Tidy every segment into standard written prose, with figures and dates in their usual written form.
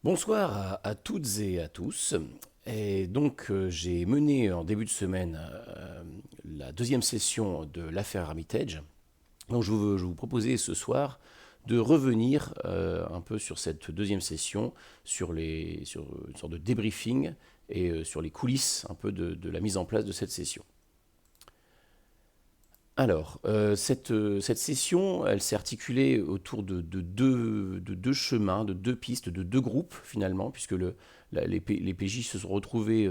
Bonsoir à toutes et à tous. Et donc, j'ai mené en début de semaine la deuxième session de l'affaire Armitage. Donc, je vous proposais ce soir de revenir un peu sur cette deuxième session, sur une sorte de débriefing et sur les coulisses un peu de la mise en place de cette session. Alors, cette session, elle s'est articulée autour de deux chemins, de deux pistes, de deux groupes finalement, puisque les PJ se sont retrouvés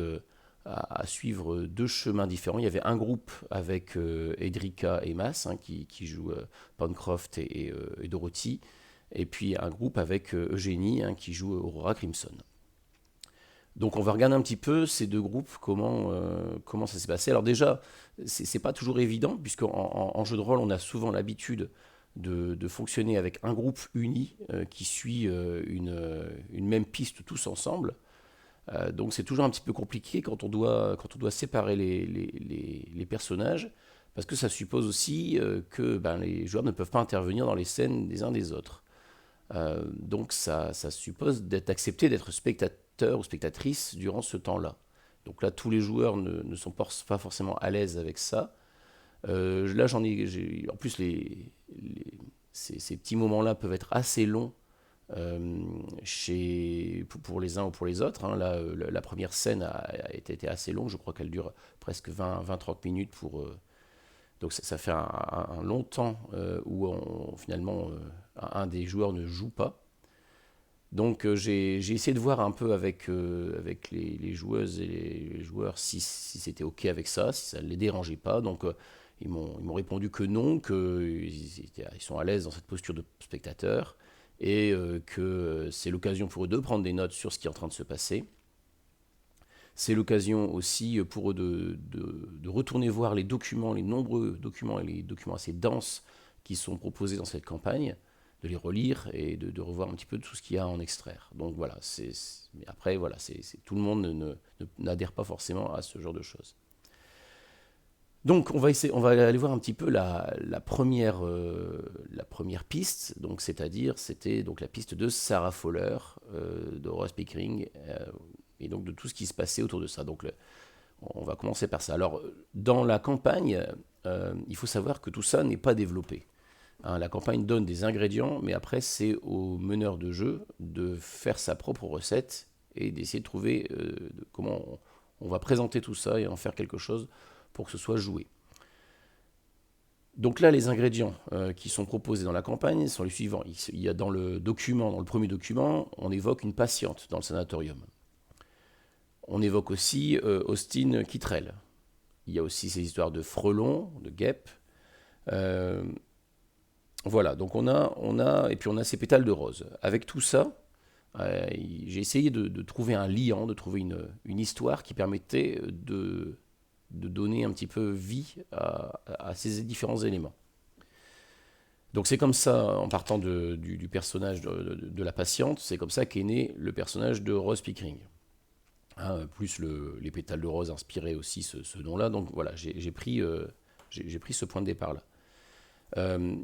à suivre deux chemins différents. Il y avait un groupe avec Edrica et Mas, hein, qui jouent Pancroft et Dorothy, et puis un groupe avec Eugénie, hein, qui joue Aurora Crimson. Donc on va regarder un petit peu ces deux groupes, comment ça s'est passé. Alors déjà, c'est pas toujours évident, puisqu'en en jeu de rôle, on a souvent l'habitude de fonctionner avec un groupe uni qui suit une même piste tous ensemble. Donc c'est toujours un petit peu compliqué quand on doit séparer les personnages, parce que ça suppose aussi que ben, les joueurs ne peuvent pas intervenir dans les scènes des uns des autres. Donc ça suppose d'être accepté d'être spectateur ou spectatrice durant ce temps-là. Donc là, tous les joueurs ne sont pas forcément à l'aise avec ça. Là, en plus, ces petits moments-là peuvent être assez longs pour les uns ou pour les autres, hein. Là, la première scène a été assez longue, je crois qu'elle dure presque 20-30 minutes donc ça fait un long temps où finalement un des joueurs ne joue pas. Donc j'ai essayé de voir un peu avec les joueuses et les joueurs si c'était OK avec ça, si ça ne les dérangeait pas. Donc ils m'ont répondu que non, qu'ils sont à l'aise dans cette posture de spectateur et que c'est l'occasion pour eux de prendre des notes sur ce qui est en train de se passer. C'est l'occasion aussi pour eux de retourner voir les documents, les nombreux documents et les documents assez denses qui sont proposés dans cette campagne, de les relire et de revoir un petit peu tout ce qu'il y a à en extraire. Donc voilà, mais après, voilà, tout le monde n'adhère pas forcément à ce genre de choses. Donc on va aller voir un petit peu la première piste, donc c'était donc la piste de Sarah Fowler, de Ross Pickering, et donc de tout ce qui se passait autour de ça. Donc on va commencer par ça. Alors dans la campagne, il faut savoir que tout ça n'est pas développé. Hein, la campagne donne des ingrédients, mais après c'est au meneur de jeu de faire sa propre recette et d'essayer de trouver comment on va présenter tout ça et en faire quelque chose pour que ce soit joué. Donc là, les ingrédients qui sont proposés dans la campagne sont les suivants. Il y a dans le premier document, on évoque une patiente dans le sanatorium. On évoque aussi Austin Kittrell. Il y a aussi ces histoires de frelons, de guêpes. Euh, voilà, donc et puis on a ces pétales de rose. Avec tout ça, j'ai essayé de trouver un liant, de trouver une histoire qui permettait de donner un petit peu vie à ces différents éléments. Donc c'est comme ça, en partant du personnage de la patiente, c'est comme ça qu'est né le personnage de Rose Pickering. Hein, plus les pétales de rose inspiraient aussi ce nom-là. Donc voilà, j'ai pris ce point de départ-là. Euh,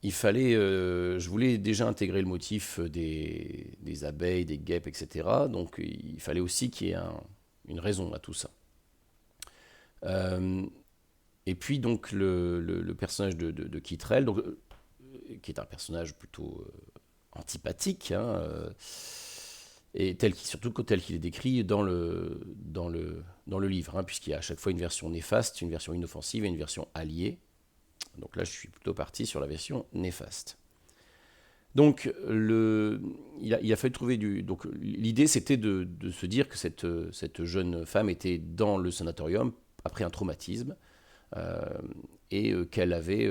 je voulais déjà intégrer le motif des abeilles, des guêpes, etc. Donc il fallait aussi qu'il y ait une raison à tout ça. Euh, et puis donc le personnage de Kittrell, donc, qui est un personnage plutôt antipathique, hein, et surtout tel qu'il est décrit dans le livre, hein, puisqu'il y a à chaque fois une version néfaste, une version inoffensive et une version alliée. Donc là, je suis plutôt parti sur la version néfaste. Donc, il a fallu trouver du. Donc, l'idée, c'était de se dire que cette jeune femme était dans le sanatorium après un traumatisme euh, et qu'elle avait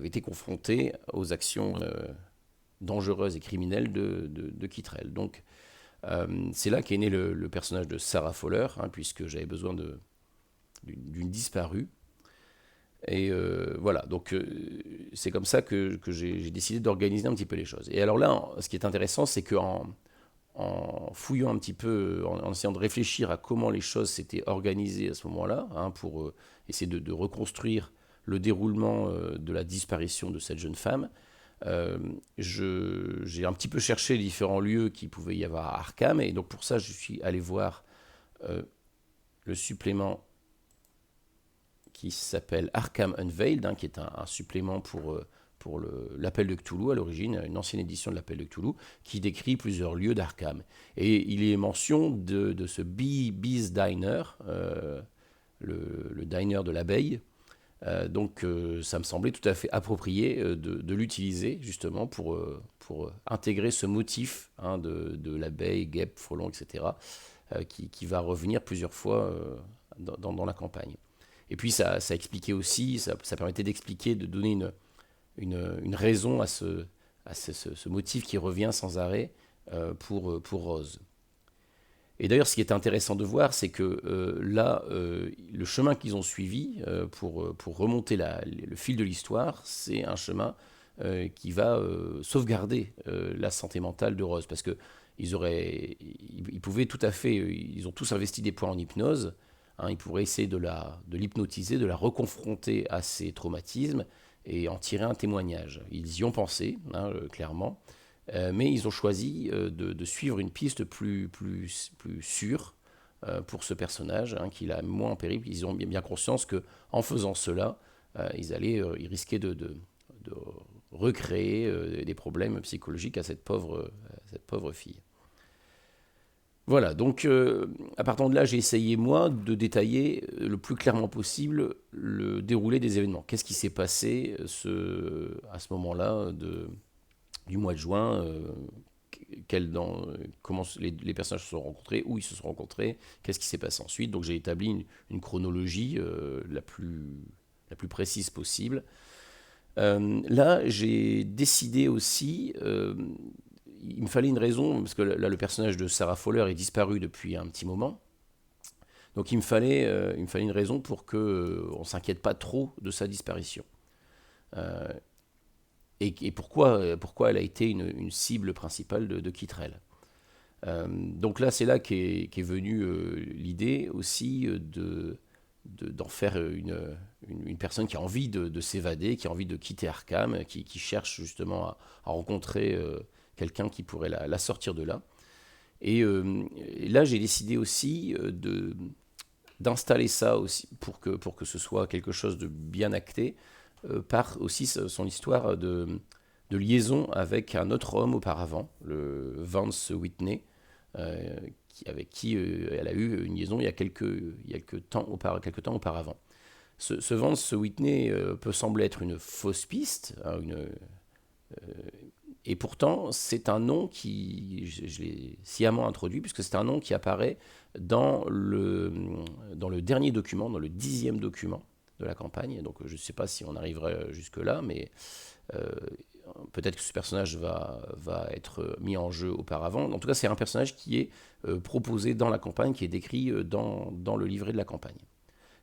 été confrontée aux actions dangereuses et criminelles de Kittrell. Donc, c'est là qu'est né le personnage de Sarah Fowler, hein, puisque j'avais besoin d'une disparue. Et voilà, donc c'est comme ça que j'ai décidé d'organiser un petit peu les choses. Et alors là, ce qui est intéressant, c'est en fouillant un petit peu, en essayant de réfléchir à comment les choses s'étaient organisées à ce moment-là, hein, pour essayer de reconstruire le déroulement de la disparition de cette jeune femme, J'ai un petit peu cherché les différents lieux qu'il pouvait y avoir à Arkham, et donc pour ça, je suis allé voir euh, le supplément qui s'appelle Arkham Unveiled, qui est un supplément pour l'Appel de Cthulhu à l'origine, une ancienne édition de l'Appel de Cthulhu, qui décrit plusieurs lieux d'Arkham. Et il est mention de ce Bee's Diner, le diner de l'abeille. Donc ça me semblait tout à fait approprié de l'utiliser justement pour intégrer ce motif de l'abeille, guêpe, frelon, etc., qui va revenir plusieurs fois dans la campagne. Et puis ça expliquait aussi, ça permettait d'expliquer, de donner une raison à ce motif qui revient sans arrêt pour Rose. Et d'ailleurs, ce qui est intéressant de voir, c'est que là, le chemin qu'ils ont suivi pour remonter le fil de l'histoire, c'est un chemin qui va sauvegarder la santé mentale de Rose. Parce que ils pouvaient tout à fait, ils ont tous investi des points en hypnose. Ils pourraient essayer de l'hypnotiser, de la reconfronter à ses traumatismes et en tirer un témoignage. Ils y ont pensé, clairement. Mais ils ont choisi de suivre une piste plus sûre pour ce personnage, qui l'a moins en péril. Ils ont bien conscience qu'en faisant cela, ils risquaient de recréer des problèmes psychologiques à cette pauvre fille. Voilà, donc à partir de là, j'ai essayé, moi, de détailler le plus clairement possible le déroulé des événements. Qu'est-ce qui s'est passé à ce moment-là du mois de juin, comment les personnages se sont rencontrés, où ils se sont rencontrés, qu'est-ce qui s'est passé ensuite. Donc j'ai établi une chronologie la plus précise possible. Là, j'ai décidé aussi, il me fallait une raison, parce que là, le personnage de Sarah Fowler est disparu depuis un petit moment. Donc il me fallait une raison pour qu'on ne s'inquiète pas trop de sa disparition. Et pourquoi elle a été une cible principale de Kittrell. Donc là, c'est là qu'est venue l'idée aussi d'en faire une personne qui a envie de s'évader, qui a envie de quitter Arkham, qui cherche justement à rencontrer quelqu'un qui pourrait la sortir de là. Et là, j'ai décidé aussi d'installer ça aussi pour que ce soit quelque chose de bien acté, par aussi son histoire de liaison avec un autre homme auparavant, le Vance Whitney, avec qui elle a eu une liaison il y a quelques temps auparavant. Ce Vance Whitney peut sembler être une fausse piste, et pourtant c'est un nom je l'ai sciemment introduit, puisque c'est un nom qui apparaît dans le dernier document, dans le 10e document de la campagne. Donc je ne sais pas si on arriverait jusque-là, mais peut-être que ce personnage va être mis en jeu auparavant. En tout cas, c'est un personnage qui est proposé dans la campagne, qui est décrit dans le livret de la campagne.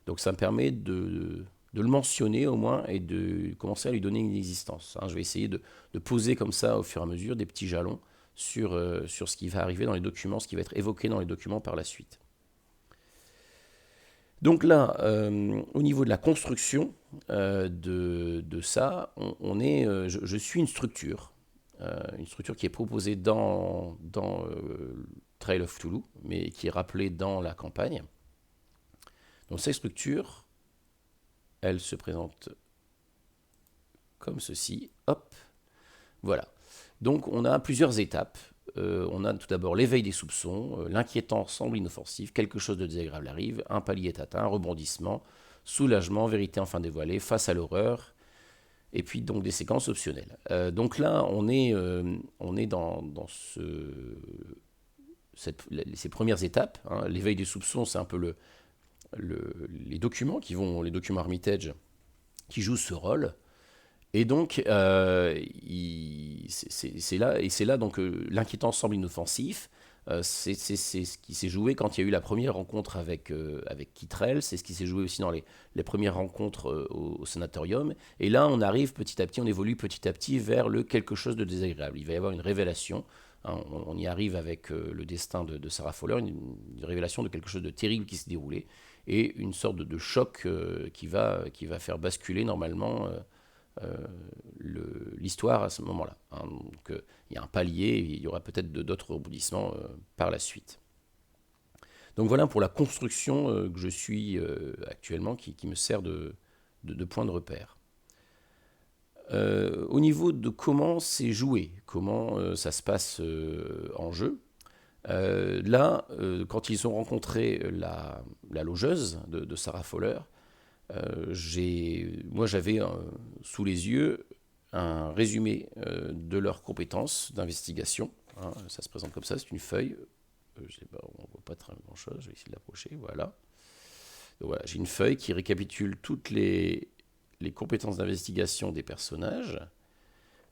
Donc ça me permet de le mentionner au moins et de commencer à lui donner une existence. Je vais essayer de poser comme ça au fur et à mesure des petits jalons sur ce qui va arriver dans les documents, ce qui va être évoqué dans les documents par la suite. Donc là, au niveau de la construction de ça, je suis une structure qui est proposée dans Trail of Cthulhu, mais qui est rappelée dans la campagne. Donc cette structure, elle se présente comme ceci. Hop, voilà. Donc on a plusieurs étapes. On a tout d'abord l'éveil des soupçons, l'inquiétant semble inoffensif, quelque chose de désagréable arrive, un palier est atteint, rebondissement, soulagement, vérité enfin dévoilée, face à l'horreur, et puis donc des séquences optionnelles. Donc là, on est dans ces premières étapes. L'éveil des soupçons, c'est un peu les documents les documents Armitage qui jouent ce rôle. Et donc, c'est là donc l'inquiétant semble inoffensif. C'est ce qui s'est joué quand il y a eu la première rencontre avec Kittrell. C'est ce qui s'est joué aussi dans les premières rencontres au sanatorium. Et là, on arrive petit à petit, on évolue petit à petit vers le quelque chose de désagréable. Il va y avoir une révélation. On y arrive avec le destin de Sarah Fowler, une révélation de quelque chose de terrible qui s'est déroulé. Et une sorte de choc qui va faire basculer normalement l'histoire à ce moment-là. Hein. Donc, il y a un palier, et il y aura peut-être d'autres rebondissements par la suite. Donc voilà pour la construction que je suis actuellement, qui me sert de point de repère. Au niveau de comment c'est joué, comment ça se passe en jeu, là, quand ils ont rencontré la logeuse de Sarah Fowler, moi j'avais sous les yeux un résumé de leurs compétences d'investigation. Hein, ça se présente comme ça, c'est une feuille. On ne voit pas très grand chose, je vais essayer de l'approcher. Voilà. Donc voilà, j'ai une feuille qui récapitule toutes les compétences d'investigation des personnages.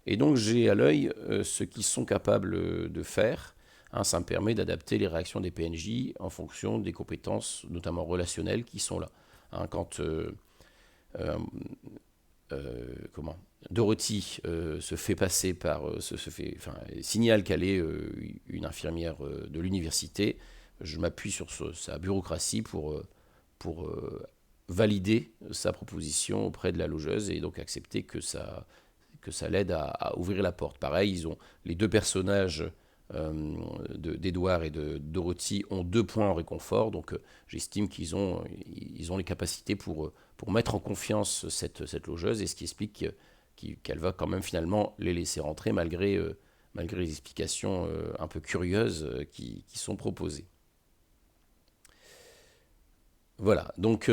Et donc j'ai à l'œil ce qu'ils sont capables de faire. Hein, ça me permet d'adapter les réactions des PNJ en fonction des compétences, notamment relationnelles, qui sont là. Hein, quand euh, comment Dorothy se fait passer par, signale qu'elle est une infirmière de l'université, je m'appuie sur sa bureaucratie pour valider sa proposition auprès de la logeuse et donc accepter que ça l'aide à ouvrir la porte. Pareil, les deux personnages d'Edouard et de Dorothy ont 2 points en réconfort, donc j'estime qu'ils ont les capacités pour mettre en confiance cette logeuse, et ce qui explique qu'elle va quand même finalement les laisser rentrer malgré les explications un peu curieuses qui sont proposées. Voilà, donc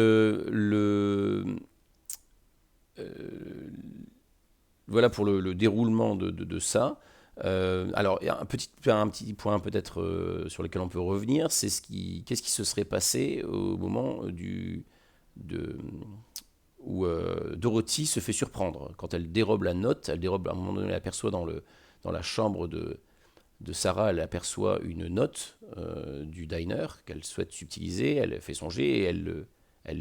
voilà pour le déroulement de ça. Alors, il y a un petit point peut-être sur lequel on peut revenir, c'est qu'est-ce qui se serait passé au moment où Dorothy se fait surprendre. Quand elle dérobe la note, à un moment donné, elle aperçoit dans la chambre de Sarah, elle aperçoit une note du diner qu'elle souhaite subtiliser, elle fait son jet et elle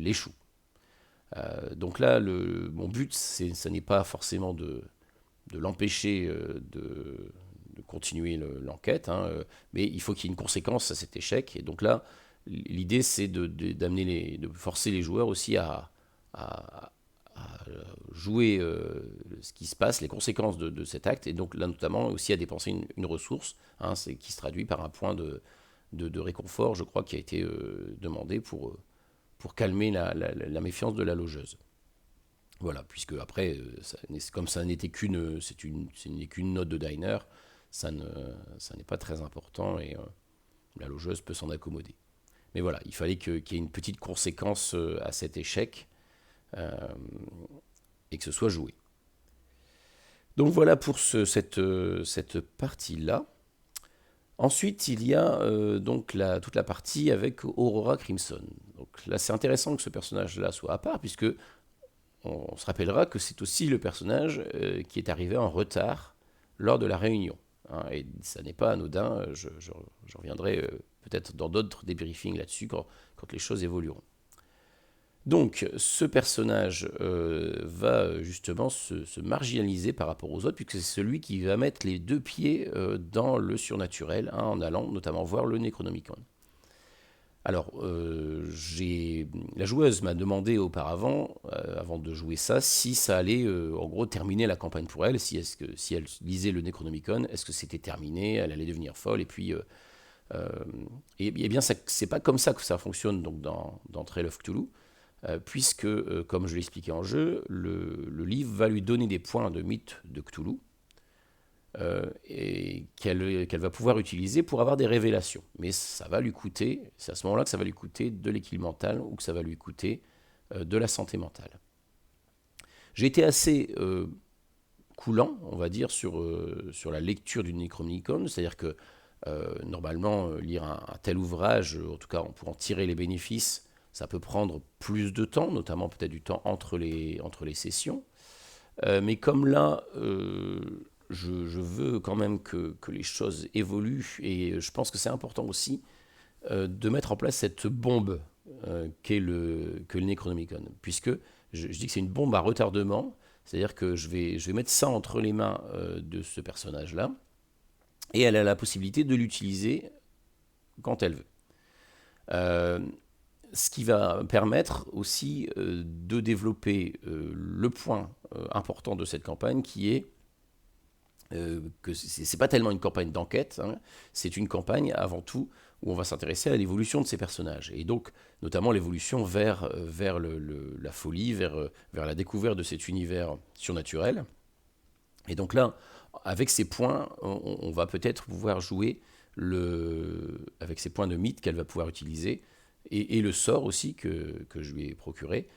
l'échoue. Donc là, mon but, ça n'est pas forcément de l'empêcher de continuer l'enquête, hein, mais il faut qu'il y ait une conséquence à cet échec. Et donc là, l'idée, c'est de forcer les joueurs aussi à jouer ce qui se passe, les conséquences de cet acte, et donc là notamment aussi à dépenser une ressource, hein, qui se traduit par un point de réconfort, je crois, qui a été demandé pour calmer la méfiance de la logeuse. Voilà, puisque après, comme ça n'était qu'une note de diner, ça n'est pas très important et la logeuse peut s'en accommoder. Mais voilà, il fallait qu'il y ait une petite conséquence à cet échec euh, et que ce soit joué. Donc voilà pour cette partie-là. Ensuite, il y a donc toute la partie avec Aurora Crimson. Donc là, c'est intéressant que ce personnage-là soit à part, puisque on se rappellera que c'est aussi le personnage qui est arrivé en retard lors de la réunion. Hein, et ça n'est pas anodin, je reviendrai peut-être dans d'autres débriefings là-dessus quand les choses évolueront. Donc ce personnage va justement se marginaliser par rapport aux autres, puisque c'est celui qui va mettre les 2 pieds dans le surnaturel, hein, en allant notamment voir le Necronomicon. Alors, la joueuse m'a demandé auparavant, avant de jouer ça, si ça allait, en gros, terminer la campagne pour elle, si elle lisait le Necronomicon, est-ce que c'était terminé, elle allait devenir folle, et puis, et bien, c'est pas comme ça que ça fonctionne donc dans Trail of Cthulhu, puisque, comme je l'ai expliqué en jeu, le livre va lui donner des points de mythe de Cthulhu, et qu'elle va pouvoir utiliser pour avoir des révélations. Mais ça va lui coûter, c'est à ce moment-là que ça va lui coûter de l'équilibre mental ou que ça va lui coûter de la santé mentale. J'ai été assez coulant, on va dire, sur la lecture du Necronomicon, c'est-à-dire que normalement, lire un tel ouvrage, en tout cas pour en tirer les bénéfices, ça peut prendre plus de temps, notamment peut-être du temps entre les sessions. Mais comme là, je veux quand même que les choses évoluent, et je pense que c'est important aussi de mettre en place cette bombe qu'est le Necronomicon, puisque je dis que c'est une bombe à retardement, c'est-à-dire que je vais mettre ça entre les mains de ce personnage-là, et elle a la possibilité de l'utiliser quand elle veut. ce qui va permettre aussi de développer le point important de cette campagne qui est que c'est pas tellement une campagne d'enquête, hein, c'est une campagne avant tout où on va s'intéresser à l'évolution de ces personnages, et donc notamment l'évolution vers la folie, vers la découverte de cet univers surnaturel. Et donc là, avec ces points, on va peut-être pouvoir jouer avec ces points de mythe qu'elle va pouvoir utiliser, et le sort aussi que je lui ai procuré.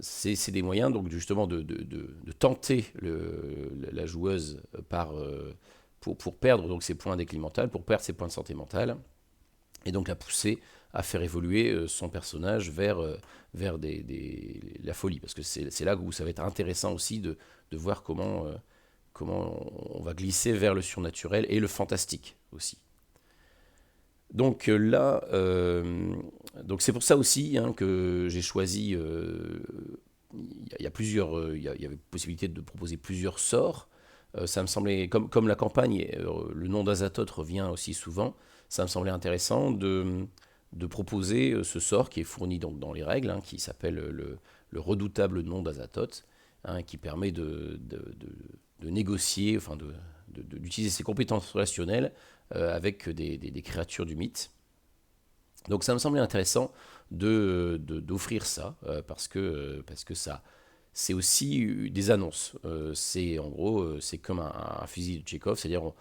C'est des moyens donc justement de tenter la joueuse pour perdre donc ses points d'équilibre mental, pour perdre ses points de santé mentale, et donc la pousser à faire évoluer son personnage vers la folie. Parce que c'est là où ça va être intéressant aussi de voir comment on va glisser vers le surnaturel et le fantastique aussi. Donc là, donc c'est pour ça aussi hein, que j'ai choisi. Il y a plusieurs, il y avait possibilité de proposer plusieurs sorts. Ça me semblait, comme la campagne, le nom d'Azathoth revient aussi souvent, ça me semblait intéressant de proposer ce sort qui est fourni donc dans les règles, hein, qui s'appelle le redoutable nom d'Azathoth, hein, qui permet de négocier, enfin d'utiliser ses compétences relationnelles avec des créatures du mythe. Donc ça me semblait intéressant d'offrir ça, parce que ça, c'est aussi des annonces. C'est en gros, c'est comme un fusil de Tchekhov, c'est-à-dire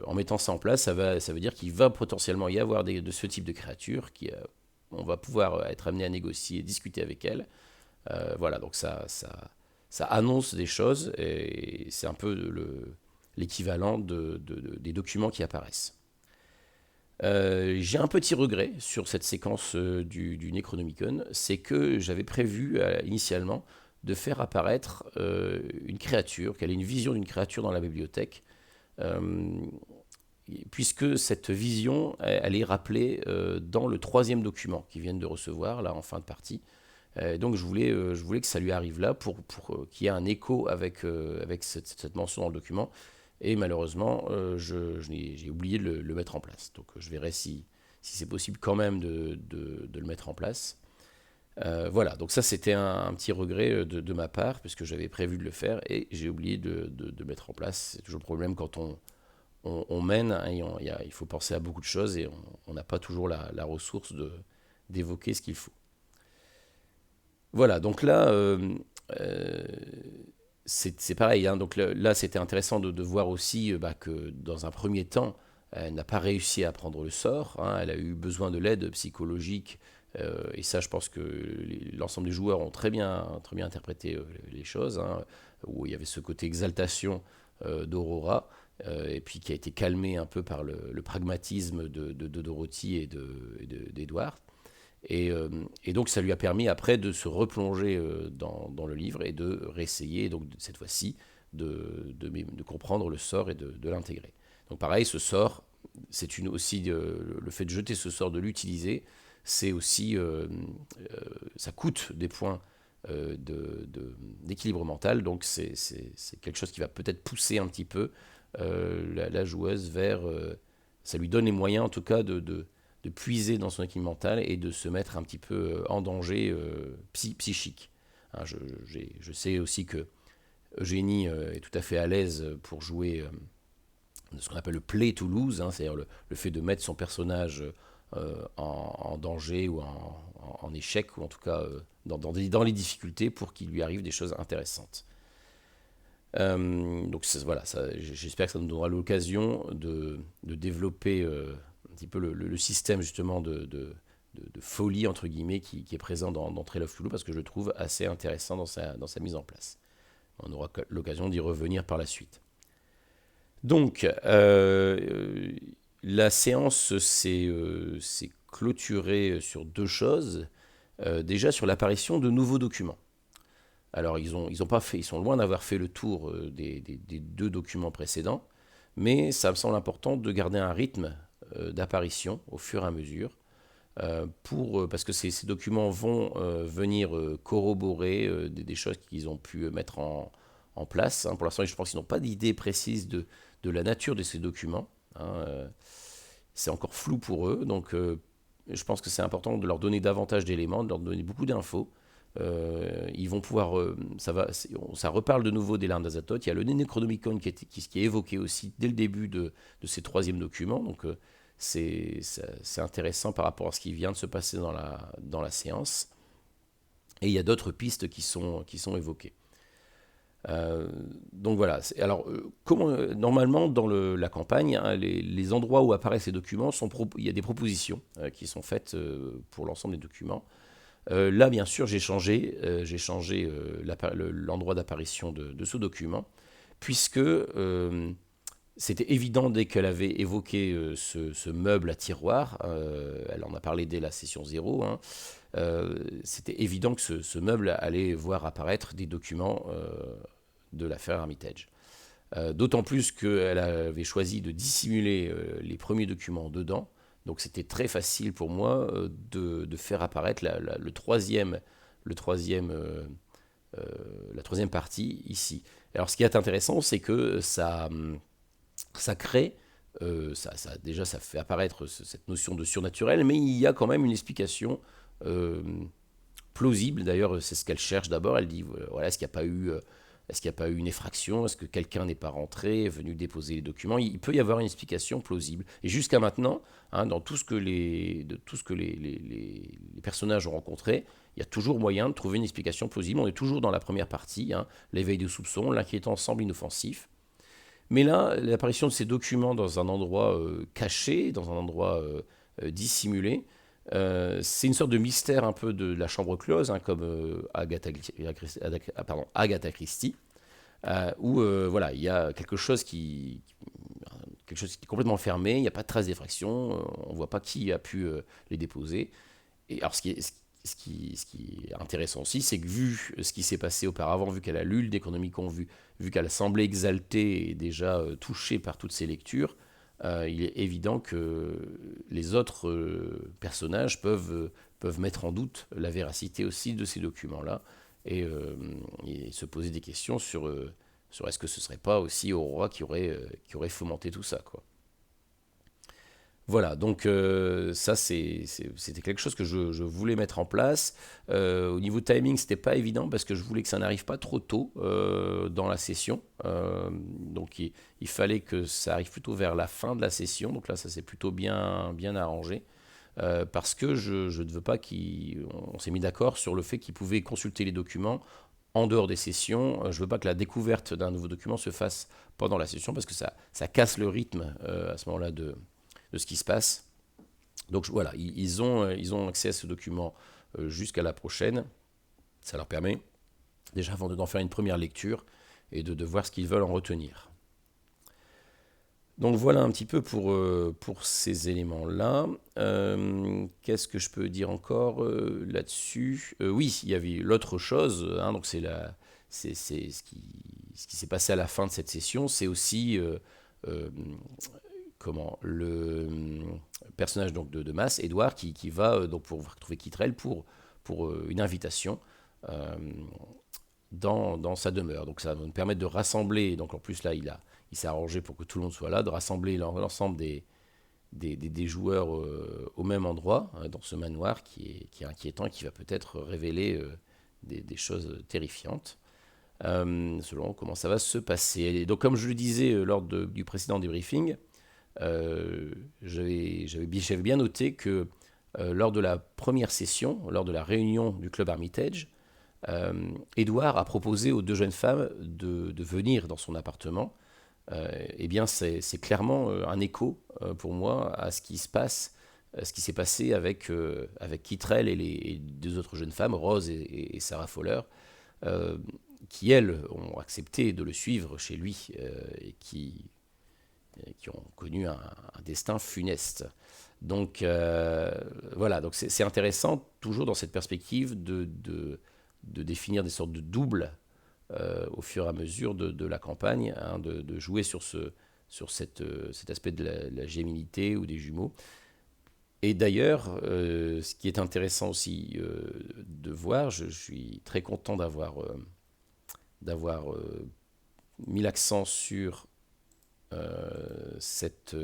en mettant ça en place, ça veut dire qu'il va potentiellement y avoir de ce type de créatures, on va pouvoir être amené à négocier, discuter avec elles. Voilà, donc ça annonce des choses, et c'est un peu l'équivalent des documents qui apparaissent. J'ai un petit regret sur cette séquence du Necronomicon, c'est que j'avais prévu initialement de faire apparaître une créature, qu'elle ait une vision d'une créature dans la bibliothèque, euh, puisque cette vision, elle est rappelée dans le troisième document qu'ils viennent de recevoir, là en fin de partie. Donc je voulais que ça lui arrive là pour qu'il y ait un écho avec cette mention dans le document. Et malheureusement, j'ai oublié de le mettre en place. Donc je verrai si c'est possible quand même de le mettre en place. Voilà, donc ça c'était un petit regret de ma part, puisque j'avais prévu de le faire et j'ai oublié de mettre en place. C'est toujours le problème quand on mène, hein, il faut penser à beaucoup de choses et on n'a pas toujours la ressource d'évoquer ce qu'il faut. Voilà, donc là, euh, c'est pareil, hein, donc là c'était intéressant de voir aussi bah, que dans un premier temps, elle n'a pas réussi à prendre le sort, hein, elle a eu besoin de l'aide psychologique, et ça je pense que l'ensemble des joueurs ont très bien interprété les choses, hein, où il y avait ce côté exaltation d'Aurora, et puis qui a été calmé un peu par le pragmatisme de Dorothy d'Edward. Et donc ça lui a permis après de se replonger dans le livre et de réessayer, donc cette fois-ci, de comprendre le sort et de l'intégrer. Donc pareil, ce sort, c'est aussi le fait de jeter ce sort, de l'utiliser, c'est aussi, ça coûte des points d'équilibre mental, donc c'est quelque chose qui va peut-être pousser un petit peu la joueuse vers... ça lui donne les moyens en tout cas de puiser dans son équilibre mental et de se mettre un petit peu en danger psychique. Hein, je sais aussi que Eugénie est tout à fait à l'aise pour jouer ce qu'on appelle le play to lose, hein, c'est-à-dire le fait de mettre son personnage en danger ou en échec, ou en tout cas dans les difficultés pour qu'il lui arrive des choses intéressantes. Donc voilà, j'espère que ça nous donnera l'occasion de développer un petit peu le système justement de folie entre guillemets qui est présent dans Trail of Cthulhu, parce que je le trouve assez intéressant dans sa mise en place. On aura l'occasion d'y revenir par la suite. Donc la séance s'est clôturée sur deux choses. Déjà sur l'apparition de nouveaux documents. Alors ils ont pas fait, ils sont loin d'avoir fait le tour des deux documents précédents, mais ça me semble important de garder un rythme d'apparition au fur et à mesure, parce que ces documents vont venir corroborer des choses qu'ils ont pu mettre en place, hein. Pour l'instant, je pense qu'ils n'ont pas d'idée précise de la nature de ces documents, hein. C'est encore flou pour eux, donc je pense que c'est important de leur donner davantage d'éléments, de leur donner beaucoup d'infos. Ils vont pouvoir, ça reparle de nouveau des larmes d'Azathoth. Il y a le Necronomicon qui est évoqué aussi dès le début de ces troisièmes documents. Donc c'est intéressant par rapport à ce qui vient de se passer dans la séance. Et il y a d'autres pistes qui sont évoquées. Donc voilà. Alors, normalement, dans la campagne, hein, les endroits où apparaissent ces documents, il y a des propositions qui sont faites pour l'ensemble des documents. Là, bien sûr, j'ai changé l'endroit d'apparition de ce document, puisque c'était évident dès qu'elle avait évoqué ce meuble à tiroir, elle en a parlé dès la session 0, hein, c'était évident que ce meuble allait voir apparaître des documents de l'affaire Armitage. D'autant plus qu'elle avait choisi de dissimuler les premiers documents dedans, donc c'était très facile pour moi de faire apparaître la troisième partie ici. Alors ce qui est intéressant, c'est que ça crée, déjà ça fait apparaître cette notion de surnaturel, mais il y a quand même une explication euh, plausible. D'ailleurs, c'est ce qu'elle cherche d'abord. Elle dit, voilà, est-ce qu'il n'y a pas eu une effraction? Est-ce que quelqu'un n'est pas rentré, est venu déposer les documents? Il peut y avoir une explication plausible. Et jusqu'à maintenant, hein, dans tout ce que les personnages ont rencontré, il y a toujours moyen de trouver une explication plausible. On est toujours dans la première partie, hein, l'éveil du soupçon, l'inquiétant semble inoffensif. Mais là, l'apparition de ces documents dans un endroit caché, dans un endroit dissimulé, c'est une sorte de mystère un peu de la chambre close, hein, comme Agatha Christie, où voilà, il y a quelque chose qui est complètement fermé, il n'y a pas de trace d'effraction, on ne voit pas qui a pu les déposer. Et alors, ce qui est intéressant aussi, c'est que vu ce qui s'est passé auparavant, vu qu'elle a lu le Necronomicon, vu qu'elle semblait exaltée et déjà touchée par toutes ces lectures, il est évident que les autres personnages peuvent mettre en doute la véracité aussi de ces documents-là et se poser des questions sur est-ce que ce ne serait pas aussi Aurora qui aurait fomenté tout ça, quoi. Voilà, donc ça c'était quelque chose que je voulais mettre en place. Au niveau timing, c'était pas évident parce que je voulais que ça n'arrive pas trop tôt dans la session. Donc il fallait que ça arrive plutôt vers la fin de la session. Donc là, ça s'est plutôt bien arrangé. Parce que je ne veux pas on s'est mis d'accord sur le fait qu'ils pouvaient consulter les documents en dehors des sessions. Je ne veux pas que la découverte d'un nouveau document se fasse pendant la session parce que ça casse le rythme à ce moment-là de ce qui se passe. Donc voilà, ils ont accès à ce document jusqu'à la prochaine. Ça leur permet déjà avant d'en faire une première lecture et de voir ce qu'ils veulent en retenir. Donc voilà un petit peu pour ces éléments-là. Qu'est-ce que je peux dire encore là-dessus? Oui, il y avait l'autre chose, hein, donc c'est ce qui s'est passé à la fin de cette session, c'est aussi euh, le personnage donc de Mas, Edouard, qui va donc pour retrouver Kittrell pour une invitation dans sa demeure. Donc ça va nous permettre de rassembler, donc en plus là il s'est arrangé pour que tout le monde soit là, de rassembler l'ensemble des joueurs au même endroit, dans ce manoir qui est inquiétant et qui va peut-être révéler des choses terrifiantes. Selon comment ça va se passer. Et donc comme je le disais lors du précédent débriefing, j'avais bien noté que lors de la première session, lors de la réunion du club Armitage, Édouard a proposé aux deux jeunes femmes de venir dans son appartement. Eh bien, c'est clairement un écho pour moi à ce qui se passe, ce qui s'est passé avec Kittrell et les deux autres jeunes femmes, Rose et Sarah Fowler, euh, qui elles ont accepté de le suivre chez lui et qui ont connu un destin funeste. Donc voilà, donc c'est intéressant toujours dans cette perspective de définir des sortes de doubles au fur et à mesure de la campagne, hein, de jouer sur cet aspect de la géminité ou des jumeaux. Et d'ailleurs, ce qui est intéressant aussi de voir, je suis très content d'avoir mis l'accent sur cette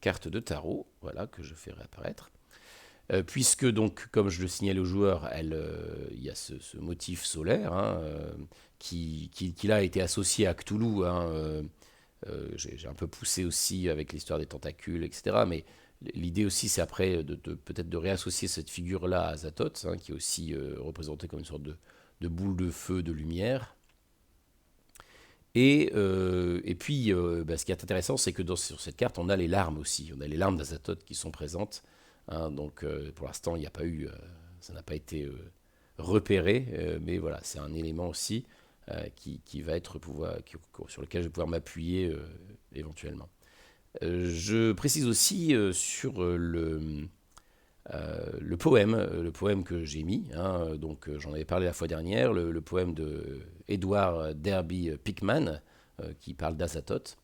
carte de tarot, voilà, que je fais réapparaître. Puisque donc, comme je le signale aux joueurs, il y a ce motif solaire, hein, qui là a été associé à Cthulhu, hein, j'ai un peu poussé aussi avec l'histoire des tentacules, etc. Mais l'idée aussi, c'est après peut-être de réassocier cette figure-là à Azathoth, hein, qui est aussi représentée comme une sorte de boule de feu, de lumière. Et puis, ce qui est intéressant, c'est que sur cette carte, on a les larmes aussi. On a les larmes d'Azathoth qui sont présentes, hein. Donc, pour l'instant, il n'y a pas eu, ça n'a pas été repéré, mais voilà, c'est un élément aussi qui va être sur lequel je vais pouvoir m'appuyer éventuellement. Je précise aussi sur le poème que j'ai mis, hein, donc j'en avais parlé la fois dernière, le poème de Edward Derby Pickman, qui parle d'Azathoth.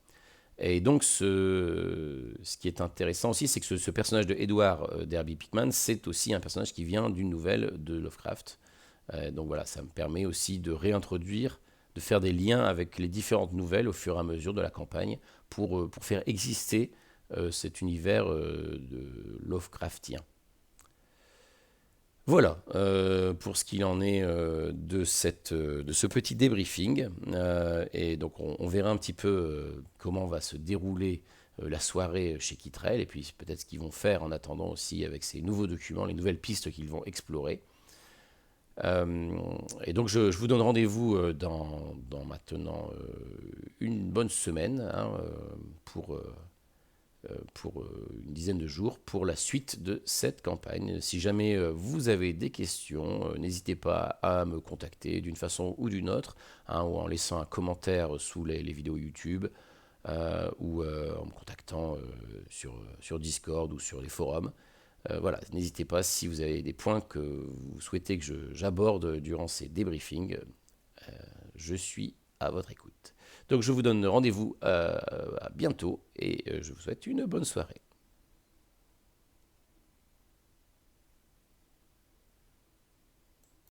Et donc, ce qui est intéressant aussi, c'est que ce personnage de Edward Derby Pickman, c'est aussi un personnage qui vient d'une nouvelle de Lovecraft. Donc voilà, ça me permet aussi de réintroduire, de faire des liens avec les différentes nouvelles au fur et à mesure de la campagne pour faire exister cet univers de Lovecraftien. Voilà, pour ce qu'il en est de ce petit débriefing. Et donc, on verra un petit peu comment va se dérouler la soirée chez Kittrell, et puis peut-être ce qu'ils vont faire en attendant aussi avec ces nouveaux documents, les nouvelles pistes qu'ils vont explorer. Et donc, je vous donne rendez-vous dans maintenant une bonne semaine, hein, pour une dizaine de jours pour la suite de cette campagne. Si jamais vous avez des questions, n'hésitez pas à me contacter d'une façon ou d'une autre, hein, ou en laissant un commentaire sous les vidéos YouTube, ou en me contactant sur Discord ou sur les forums. Voilà, n'hésitez pas si vous avez des points que vous souhaitez que j'aborde durant ces débriefings. Je suis à votre écoute. Donc je vous donne rendez-vous à bientôt et je vous souhaite une bonne soirée.